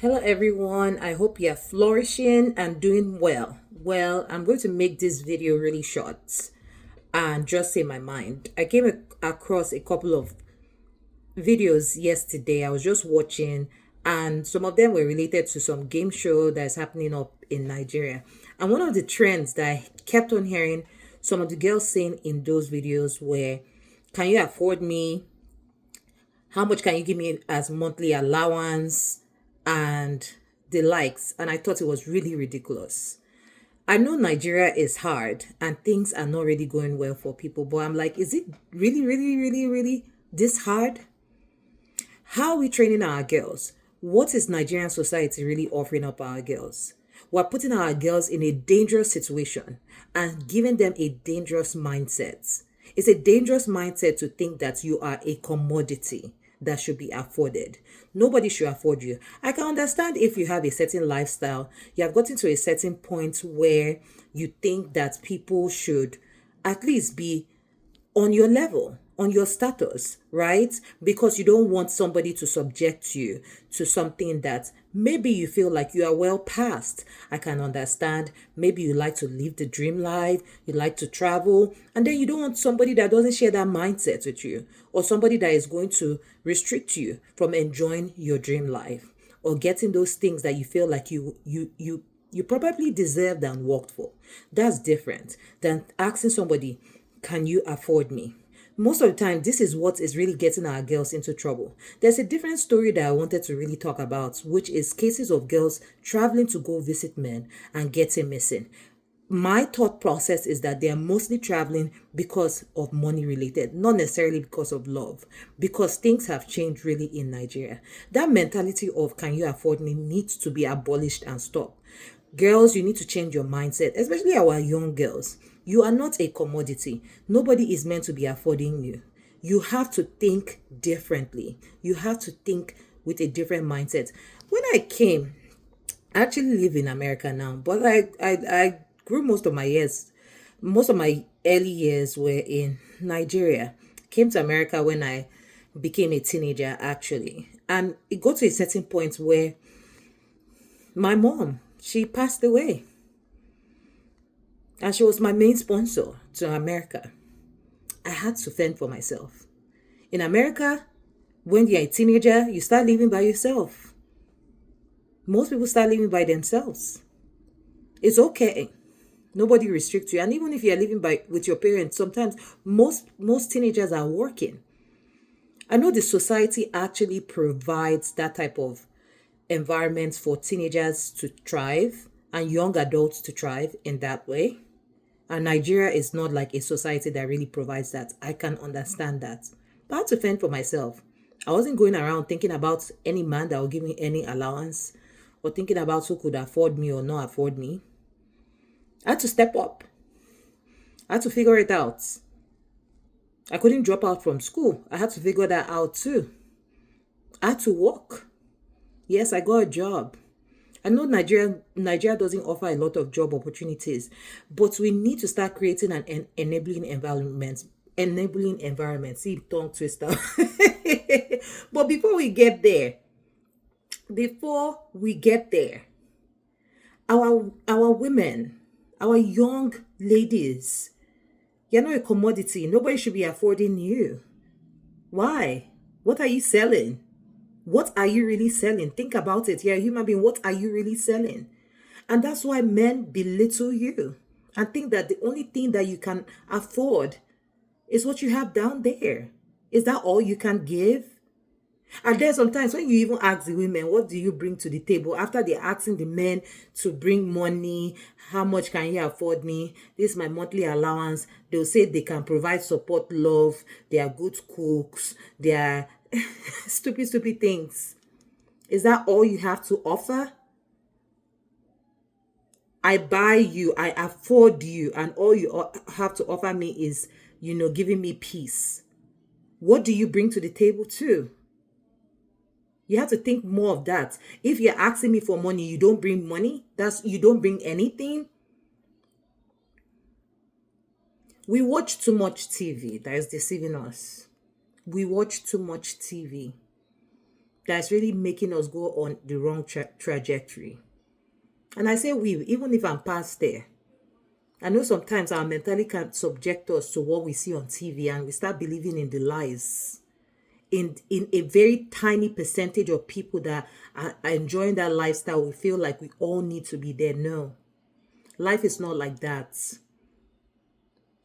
Hello, everyone. I hope you're flourishing and doing well. Well, I'm going to make this video really short and just say my mind. I came across a couple of videos yesterday. I was just watching, and some of them were related to some game show that's happening up in Nigeria. And one of the trends that I kept on hearing some of the girls saying in those videos were, can you afford me? How much can you give me as monthly allowance? And the likes. And I thought it was really ridiculous. I know Nigeria is hard and things are not really going well for people, but I'm like, is it really, really, really, really this hard? How are we training our girls? What is Nigerian society really offering up our girls? We're putting our girls in a dangerous situation and giving them a dangerous mindset. It's a dangerous mindset to think that you are a commodity that should be afforded. Nobody should afford you. I can understand if you have a certain lifestyle, you have gotten to a certain point where you think that people should at least be on your level, on your status, right? Because you don't want somebody to subject you to something that maybe you feel like you are well past. I can understand. Maybe you like to live the dream life, you like to travel, and then you don't want somebody that doesn't share that mindset with you, or somebody that is going to restrict you from enjoying your dream life or getting those things that you feel like you probably deserved and worked for. That's different than asking somebody, can you afford me? Most of the time, this is what is really getting our girls into trouble. There's a different story that I wanted to really talk about, which is cases of girls traveling to go visit men and getting missing. My thought process is that they are mostly traveling because of money related, not necessarily because of love, because things have changed really in Nigeria. That mentality of can you afford me needs to be abolished and stopped. Girls, you need to change your mindset, especially our young girls. You are not a commodity. Nobody is meant to be affording you. You have to think differently. You have to think with a different mindset. When I came, I actually live in America now, but I grew most of my early years were in Nigeria. Came to America when I became a teenager, actually. And it got to a certain point where my mom, she passed away. And she was my main sponsor to America. I had to fend for myself. In America, when you're a teenager, you start living by yourself. Most people start living by themselves. It's okay. Nobody restricts you. And even if you're living with your parents, sometimes most teenagers are working. I know the society actually provides that type of environment for teenagers to thrive and young adults to thrive in that way. And Nigeria is not like a society that really provides that. I can understand that. But I had to fend for myself. I wasn't going around thinking about any man that will give me any allowance or thinking about who could afford me or not afford me. I had to step up. I had to figure it out. I couldn't drop out from school. I had to figure that out too. I had to work. Yes, I got a job. I know Nigeria doesn't offer a lot of job opportunities, but we need to start creating an enabling environment. Enabling environment. See, tongue twister. But before we get there, our women, our young ladies, you're not a commodity. Nobody should be affording you. Why? What are you selling? What are you really selling? Think about it. You're a human being. What are you really selling? And that's why men belittle you and think that the only thing that you can afford is what you have down there. Is that all you can give? And then sometimes when you even ask the women, what do you bring to the table? After they're asking the men to bring money, how much can you afford me? This is my monthly allowance. They'll say they can provide support, love. They are good cooks. They are stupid things. Is that all you have to offer? I buy you, I afford you, and all you have to offer me is, giving me peace. What do you bring to the table too? You have to think more of that. If you're asking me for money, you don't bring money. You don't bring anything. We watch too much TV that is deceiving us. We watch too much TV. that's really making us go on the wrong trajectory. And I say we, even if I'm past there. I know sometimes our mentality can subject us to what we see on TV and we start believing in the lies. In a very tiny percentage of people that are enjoying that lifestyle, we feel like we all need to be there. No, life is not like that.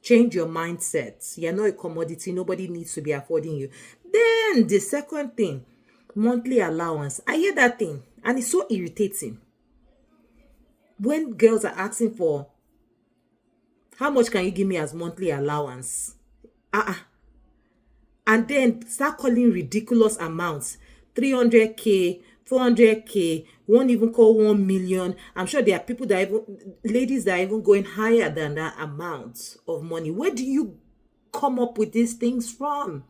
Change your mindset. You're not a commodity. Nobody needs to be affording you. Then the second thing, monthly allowance. I hear that thing and it's so irritating. When girls are asking for, how much can you give me as monthly allowance? And then start calling ridiculous amounts. 300K, 400K, won't even call 1 million. I'm sure there are people that ladies that are even going higher than that amount of money. Where do you come up with these things from?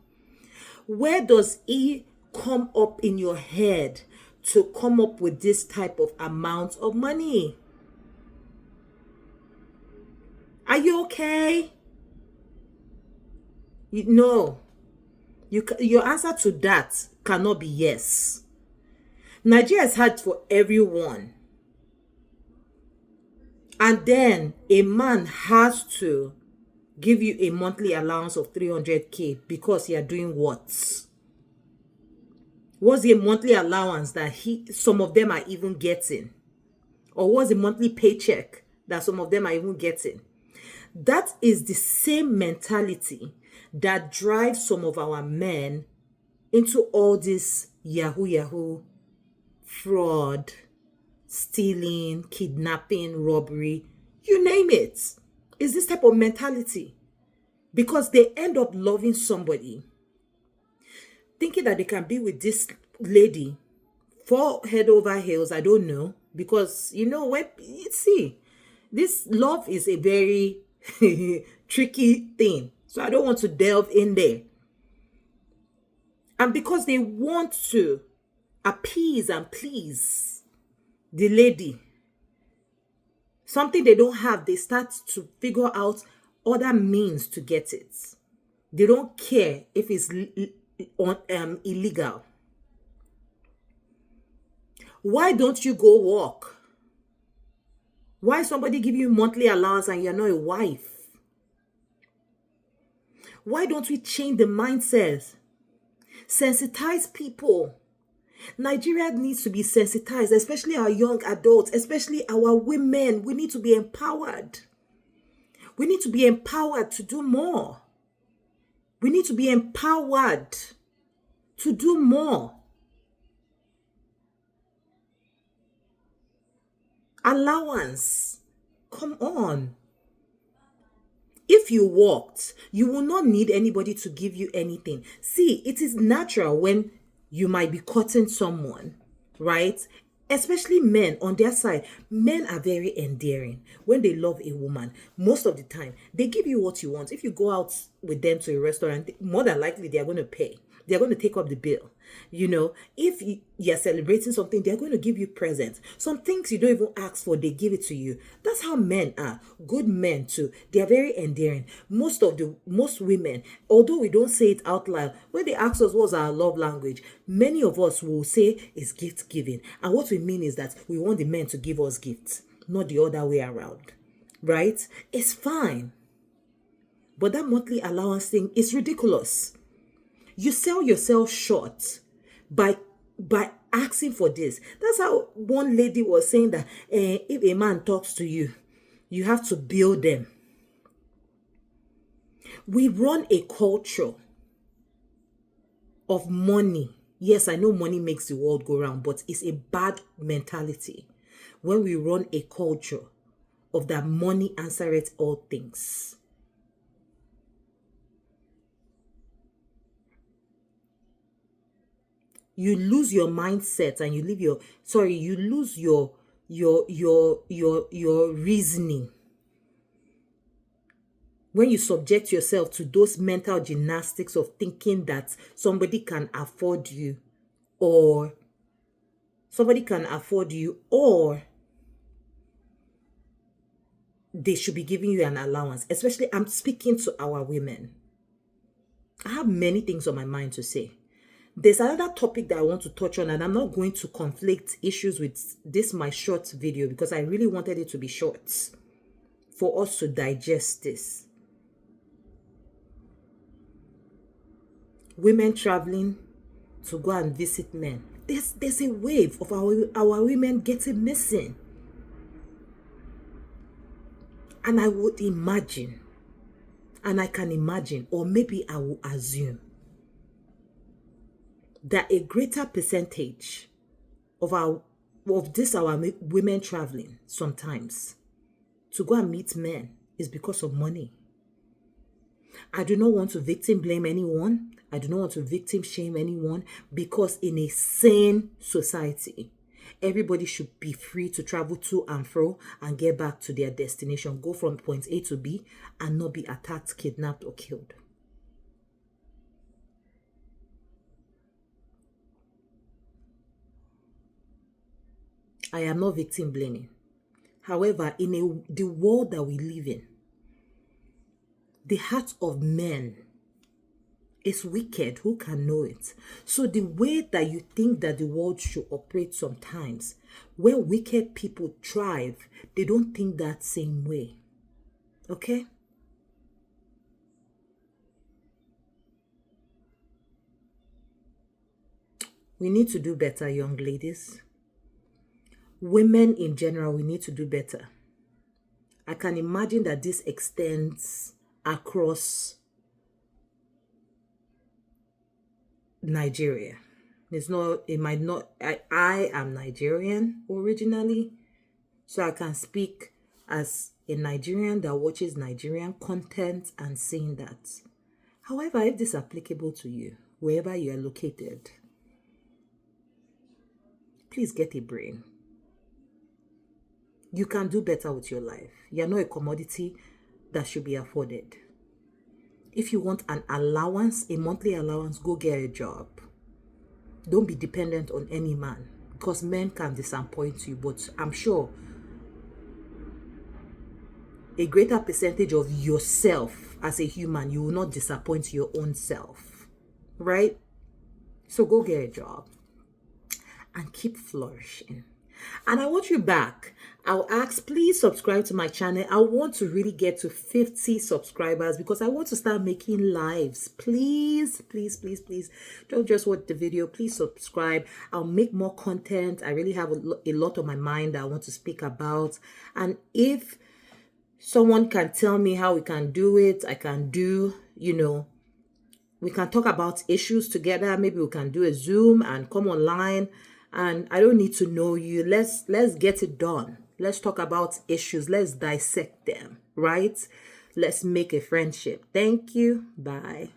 Where does it come up in your head to come up with this type of amount of money? Are you okay? No. Your answer to that cannot be yes. Nigeria is hard for everyone. And then a man has to give you a monthly allowance of 300K because you are doing what? What's the monthly allowance that some of them are even getting? Or what's the monthly paycheck that some of them are even getting? That is the same mentality that drives some of our men into all this yahoo, fraud, stealing, kidnapping, robbery, you name it. It's this type of mentality. Because they end up loving somebody, thinking that they can be with this lady for head over heels. I don't know. Because, this love is a very tricky thing. So I don't want to delve in there. And because they want to appease and please the lady, something they don't have, they start to figure out other means to get it. They don't care if it's illegal. Why don't you go work? Why somebody give you monthly allowance and you're not a wife? Why don't we change the mindset? Sensitize people. Nigeria needs to be sensitized, especially our young adults, especially our women. We need to be empowered. We need to be empowered to do more. We need to be empowered to do more. Allowance. Come on. If you walked, you will not need anybody to give you anything. See, it is natural when you might be courting someone, right? Especially men on their side. Men are very endearing. When they love a woman, most of the time, they give you what you want. If you go out with them to a restaurant, more than likely they are going to pay. They're going to take up the bill. If you're celebrating something, they're going to give you presents. Some things you don't even ask for, they give it to you. That's how men are. Good men too. They are very endearing. Most women, although we don't say it out loud, when they ask us what's our love language, many of us will say it's gift giving. And what we mean is that we want the men to give us gifts, not the other way around. Right? It's fine. But that monthly allowance thing is ridiculous. You sell yourself short by asking for this. That's how one lady was saying that if a man talks to you, you have to bill them. We run a culture of money. Yes, I know money makes the world go round, but it's a bad mentality when we run a culture of that money answereth all things. You lose your mindset and you lose your reasoning when you subject yourself to those mental gymnastics of thinking that somebody can afford you or they should be giving you an allowance. Especially, I'm speaking to our women. I have many things on my mind to say. There's another topic that I want to touch on, and I'm not going to conflict issues with this my short video because I really wanted it to be short for us to digest this. Women traveling to go and visit men. There's a wave of our women getting missing. And I would imagine, and I can imagine, or maybe I will assume, that a greater percentage of our women traveling sometimes to go and meet men is because of money. I do not want to victim blame anyone. I do not want to victim shame anyone, because in a sane society, everybody should be free to travel to and fro and get back to their destination, go from point A to B and not be attacked, kidnapped, or killed. I am not victim blaming. However, in the world that we live in, the heart of men is wicked. Who can know it? So the way that you think that the world should operate sometimes, where wicked people thrive, they don't think that same way. Okay? We need to do better, young ladies. Women in general, we need to do better. I can imagine that this extends across Nigeria. I am Nigerian originally, so I can speak as a Nigerian that watches Nigerian content and saying that. However, if this is applicable to you, wherever you are located, please get a brain. You can do better with your life. You're not a commodity that should be afforded. If you want an allowance, a monthly allowance, go get a job. Don't be dependent on any man, because men can disappoint you, but I'm sure a greater percentage of yourself as a human, you will not disappoint your own self, right? So go get a job and keep flourishing. And I want you back. I'll ask, please subscribe to my channel. I want to really get to 50 subscribers because I want to start making lives. Please, please, please, please don't just watch the video. Please subscribe. I'll make more content. I really have a lot on my mind that I want to speak about. And if someone can tell me how we can do it, I can do, we can talk about issues together. Maybe we can do a Zoom and come online. And I don't need to know you. Let's get it done. Let's talk about issues. Let's dissect them, right? Let's make a friendship. Thank you. Bye.